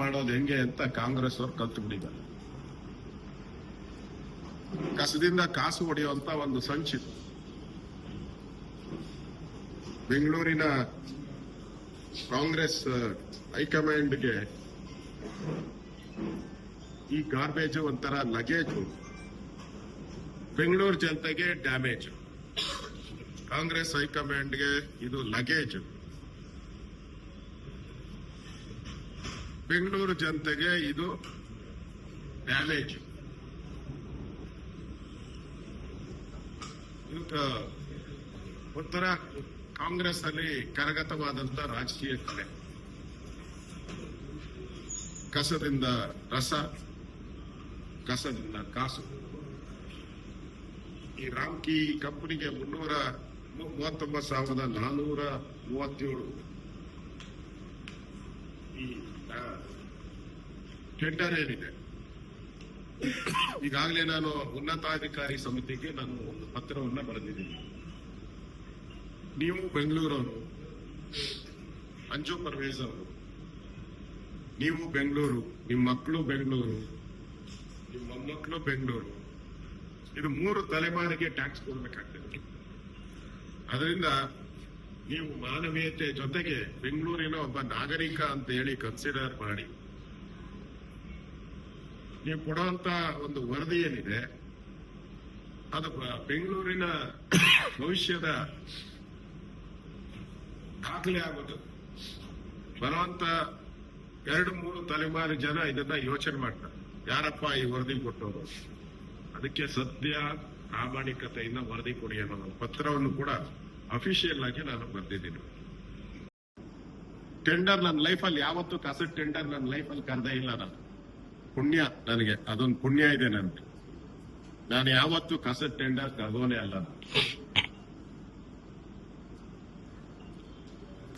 ಮಾಡೋದು ಹೆಂಗೆ ಅಂತ ಕಾಂಗ್ರೆಸ್ ಅವ್ರು ಕಲ್ತು ಬಿಟ್ಟಿದ್ದಾರೆ. ಕಸದಿಂದ ಕಾಸು ಹೊಡೆಯುವಂತ ಒಂದು ಸಂಚಿತು ಬೆಂಗಳೂರಿನ ಕಾಂಗ್ರೆಸ್ ಹೈಕಮಾಂಡ್ಗೆ ಈ ಗಾರ್ಬೇಜ್ ಒಂಥರ ಲಗೇಜು, ಬೆಂಗಳೂರು ಜನತೆಗೆ ಡ್ಯಾಮೇಜ್. ಕಾಂಗ್ರೆಸ್ ಹೈಕಮಾಂಡ್ಗೆ ಇದು ಲಗೇಜ್, ಬೆಂಗಳೂರು ಜನತೆಗೆ ಇದು ಡ್ಯಾಮೇಜ್. ಒಂಥರ ಕಾಂಗ್ರೆಸ್ ಅಲ್ಲಿ ಕರಗತವಾದಂತ ರಾಜಕೀಯ ಕಲೆ. ಕಸದಿಂದ ರಸ, ಕಸದಿಂದ ಕಾಸು. ಈ ರಾಮ್ಕಿ ಕಂಪನಿಗೆ 339,437 ಈ ಟೆಂಡರ್ ಏನಿದೆ, ಈಗಾಗಲೇ ನಾನು ಉನ್ನತಾಧಿಕಾರಿ ಸಮಿತಿಗೆ ನಾನು ಒಂದು ಪತ್ರವನ್ನ ಬರೆದಿದ್ದೀನಿ. ನೀವು ಬೆಂಗಳೂರವರು, ಅಂಜು ಪರ್ವೇಜ್ ಅವರು, ನೀವು ಬೆಂಗಳೂರು, ನಿಮ್ಮ ಮಕ್ಕಳು ಬೆಂಗಳೂರು, ನಿಮ್ಮ ಮೊಮ್ಮಕ್ಕಳು ಬೆಂಗಳೂರು, ಇದು 3 ತಲೆಮಾರಿಗೆ ಟ್ಯಾಕ್ಸ್ ಕೊಡ್ಬೇಕಾಗ್ತದೆ. ಅದರಿಂದ ನೀವು ಮಾನವೀಯತೆ ಜೊತೆಗೆ ಬೆಂಗಳೂರಿನ ಒಬ್ಬ ನಾಗರಿಕ ಅಂತ ಹೇಳಿ ಕನ್ಸಿಡರ್ ಮಾಡಿ ನೀವು ಕೊಡುವಂತ ಒಂದು ವರದಿ ಏನಿದೆ ಅದು ಬೆಂಗಳೂರಿನ ಭವಿಷ್ಯದ ದಾಖಲೆ ಆಗೋದು. ಬರುವಂತ 2-3 ತಲೆಮಾರು ಜನ ಇದನ್ನ ಯೋಚನೆ ಮಾಡ್ತಾರೆ, ಯಾರಪ್ಪ ಈ ವರದಿ ಕೊಟ್ಟವರು, ಅದಕ್ಕೆ ಸತ್ಯ ಪ್ರಾಮಾಣಿಕತೆಯಿಂದ ವರದಿ ಕೊಡಿ ಅನ್ನೋ ಪತ್ರವನ್ನು ಕೂಡ ಅಫಿಷಿಯಲ್ ಆಗಿ ನಾನು ಬರ್ದಿದ್ದೀನಿ. ಟೆಂಡರ್ ನನ್ನ ಲೈಫಲ್ಲಿ ಯಾವತ್ತೂ ಕಸ ಟೆಂಡರ್ ನನ್ನ ಲೈಫಲ್ಲಿ ಕರೆದೇ ಇಲ್ಲ. ನಾನು ಪುಣ್ಯ, ನನಗೆ ಅದೊಂದು ಪುಣ್ಯ ಇದೆ ನನ್ಗೆ. ನಾನು ಯಾವತ್ತೂ ಕಸ ಟೆಂಡರ್ ಕರೆದೋನೇ ಅಲ್ಲ.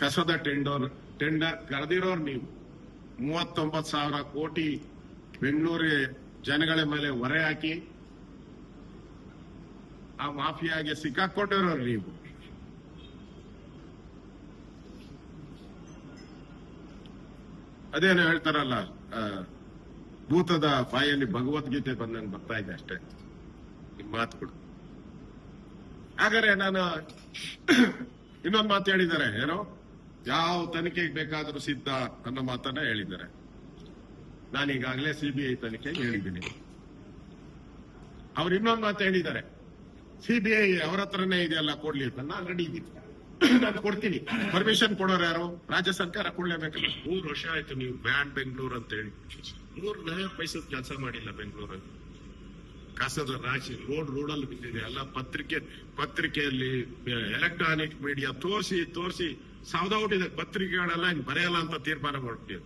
ಕಸದ ಟೆಂಡರ್ ಕರೆದಿರೋರು ನೀವು. 39,000 ಕೋಟಿ ಬೆಂಗಳೂರು ಜನಗಳ ಮೇಲೆ ಹೊರೆ ಹಾಕಿ ಆ ಮಾಫಿಯಾಗೆ ಸಿಕ್ಕಾಕೊಂಡಿರೋರು ನೀವು. ಅದೇನು ಹೇಳ್ತಾರಲ್ಲ, ಭೂತದ ಬಾಯಲ್ಲಿ ಭಗವದ್ಗೀತೆ ಬಂದಂಗೆ ಬರ್ತಾ ಇದೆ ಅಷ್ಟೇ ನಿಮ್ಮ ಮಾತುಗಳು. ಹಾಗಾದ್ರೆ ನಾನು ಇನ್ನೊಂದು ಮಾತು ಹೇಳಿದ್ದಾರೆ, ಏನೋ ಯಾವ ತನಿಖೆಗೆ ಬೇಕಾದರೂ ಸಿದ್ಧ ಅನ್ನೋ ಮಾತನ್ನ ಹೇಳಿದ್ದಾರೆ. ನಾನು ಈಗಾಗಲೇ CBI ತನಿಖೆಗೆ ಹೇಳಿದ್ದೀನಿ. ಅವ್ರು ಇನ್ನೊಂದು ಮಾತು ಹೇಳಿದ್ದಾರೆ, CBI ಅವ್ರ ಹತ್ರನೇ ಇದೆಯಲ್ಲ ಕೊಡ್ಲಿ ಅಂತ. ನಾನು ರೆಡಿ ಇದ್ದೀನಿ, ನಾನು ಕೊಡ್ತೀನಿ. ಪರ್ಮಿಷನ್ ಕೊಡೋರು ಯಾರು? ರಾಜ್ಯ ಸರ್ಕಾರ ಕೊಡ್ಲೇಬೇಕಲ್ಲ. 3 ವರ್ಷ ಆಯ್ತು ನೀವು ಬ್ಯಾನ್ ಬೆಂಗಳೂರು ಅಂತ ಹೇಳಿ. 3 ಪೈಸದ ಕೆಲಸ ಮಾಡಿಲ್ಲ ಬೆಂಗಳೂರಲ್ಲಿ. ಕಸದ ರಾಶಿ ರೋಡಲ್ಲಿ ಬಿದ್ದಿದೆ. ಎಲ್ಲ ಪತ್ರಿಕೆಯಲ್ಲಿ ಎಲೆಕ್ಟ್ರಾನಿಕ್ ಮೀಡಿಯಾ ತೋರಿಸಿ ಸೌದೌಟಿದೆ. ಪತ್ರಿಕೆಗಳೆಲ್ಲ ಹಿಂಗ್ ಬರೆಯಲ್ಲ ಅಂತ ತೀರ್ಮಾನ ಮಾಡ್ಬಿಟ್ಟಿದೆ.